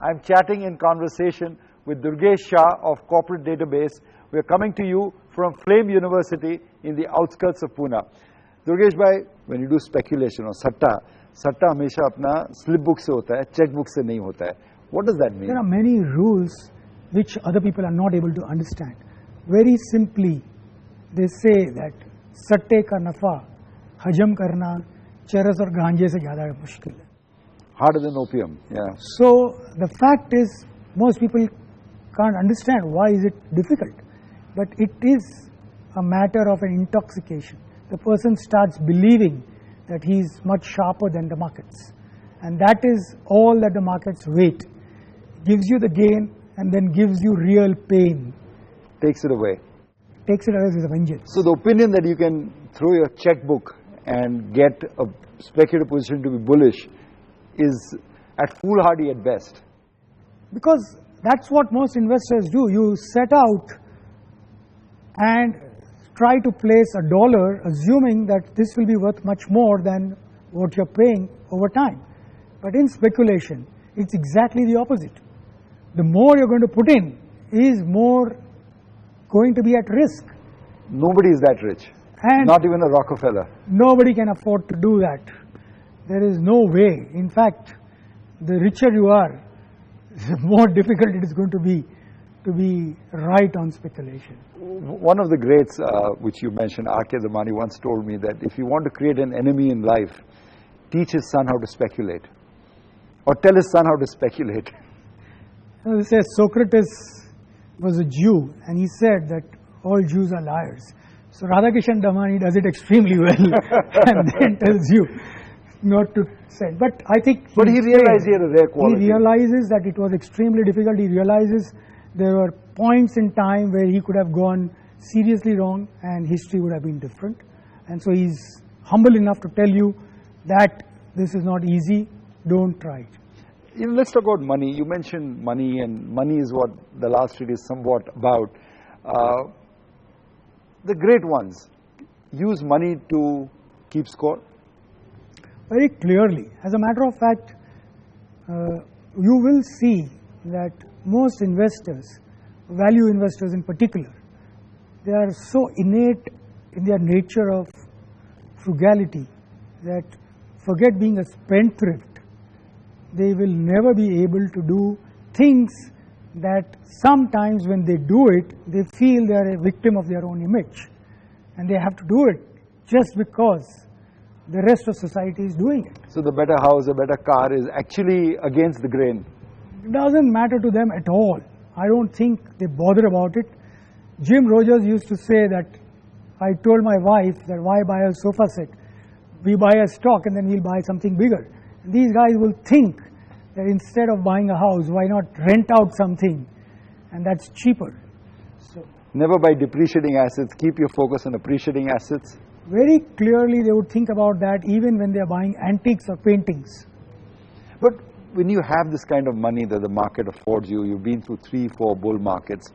I'm chatting in conversation with Durgesh Shah of Corporate Database. We're coming to you from Flame University in the outskirts of Pune. Durgesh bhai, when you do speculation or satta हमेशा अपना slip book से होता है, check book से नहीं होता है. What does that mean? There are many rules which other people are not able to understand. Very simply, they say that सट्टे का नफा हजम करना चरस और गांजे से ज़्यादा मुश्किल है. Harder than opium, yeah. So the fact is, most people can't understand why is it difficult, but it is a matter of an intoxication. The person starts believing that he is much sharper than the markets, and that is all that the markets wait. Gives you the gain and then gives you real pain. Takes it away. Takes it away with a vengeance. So the opinion that you can throw your checkbook and get a speculative position to be bullish is at foolhardy at best. Because that's what most investors do. You set out and try to place a dollar assuming that this will be worth much more than what you're paying over time. But in speculation, it's exactly the opposite. The more you're going to put in is more going to be at risk. Nobody is that rich. And not even a Rockefeller. Nobody can afford to do that. There is no way. In fact, the richer you are, the more difficult it is going to be right on speculation. One of the greats, which you mentioned, Ramesh Damani, once told me that if you want to create an enemy in life, teach his son how to speculate. Or tell his son how to speculate. They say Socrates was a Jew and he said that all Jews are liars. So Radhakishan Damani does it extremely well and then tells you not to say. But I think he realized he had a rare quality. He realizes that it was extremely difficult. He realizes there were points in time where he could have gone seriously wrong and history would have been different. And so he's humble enough to tell you that this is not easy, don't try it. Let's talk about money. You mentioned money, and money is what Dalal Street is somewhat about. The great ones use money to keep score? Very clearly. As a matter of fact, you will see that most investors, value investors in particular, they are so innate in their nature of frugality that forget being a spendthrift. They will never be able to do things that sometimes when they do it, they feel they are a victim of their own image. And they have to do it just because the rest of society is doing it. So the better house, the better car is actually against the grain. It doesn't matter to them at all. I don't think they bother about it. Jim Rogers used to say that, I told my wife that why buy a sofa set? We buy a stock and then we'll buy something bigger. And these guys will think that instead of buying a house, why not rent out something? And that's cheaper. So never buy depreciating assets. Keep your focus on appreciating assets. Very clearly they would think about that even when they are buying antiques or paintings. But when you have this kind of money that the market affords you, you've been through 3-4 bull markets,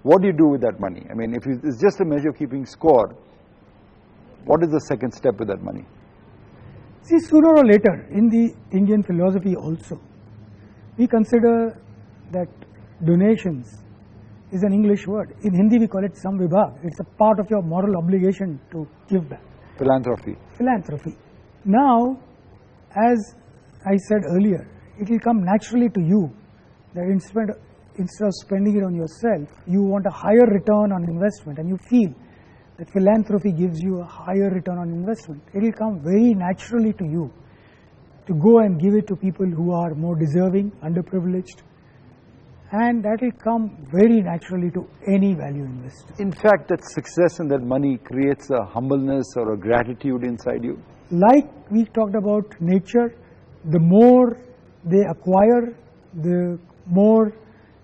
what do you do with that money? I mean, if it's just a measure of keeping score, what is the second step with that money? See, sooner or later, in the Indian philosophy also, we consider that donations is an English word. In Hindi we call it samvibhag. It's a part of your moral obligation to give back. Philanthropy. Philanthropy. Now, as I said earlier, it will come naturally to you that instead of spending it on yourself, you want a higher return on investment, and you feel that philanthropy gives you a higher return on investment. It will come very naturally to you to go and give it to people who are more deserving, underprivileged, and that will come very naturally to any value investor. In fact, that success and that money creates a humbleness or a gratitude inside you. Like we talked about nature, the more they acquire, the more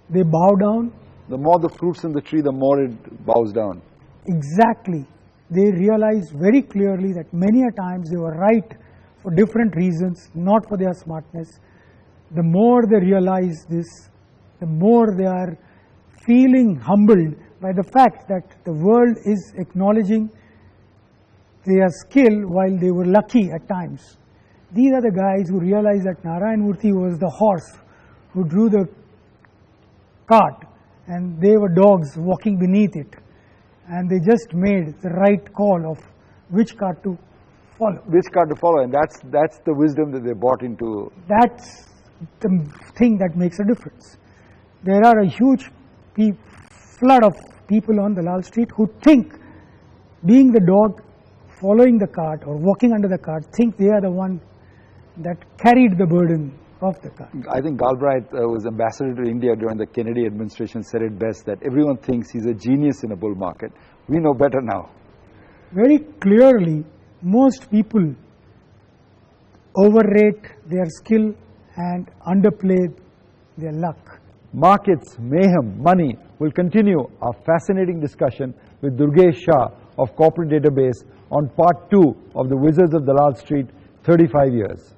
they bow down. The more the fruits in the tree, the more it bows down. Exactly. They realize very clearly that many a times they were right for different reasons, not for their smartness. The more they realize this, the more they are feeling humbled by the fact that the world is acknowledging their skill while they were lucky at times. These are the guys who realized that Narayan Murthy was the horse who drew the cart, and they were dogs walking beneath it, and they just made the right call of which cart to follow. Which card to follow, and that's the wisdom that they brought into. That's the thing that makes a difference. There are a huge flood of people on Dalal Street who think, being the dog following the cart or walking under the cart, think they are the one that carried the burden of the cart. I think Galbraith was ambassador to India during the Kennedy administration, said it best that everyone thinks he's a genius in a bull market. We know better now. Very clearly, most people overrate their skill and underplay their luck. Markets, mayhem, money will continue our fascinating discussion with Durgesh Shah of Corporate Database on part 2 of the Wizards of Dalal Street, 35 years.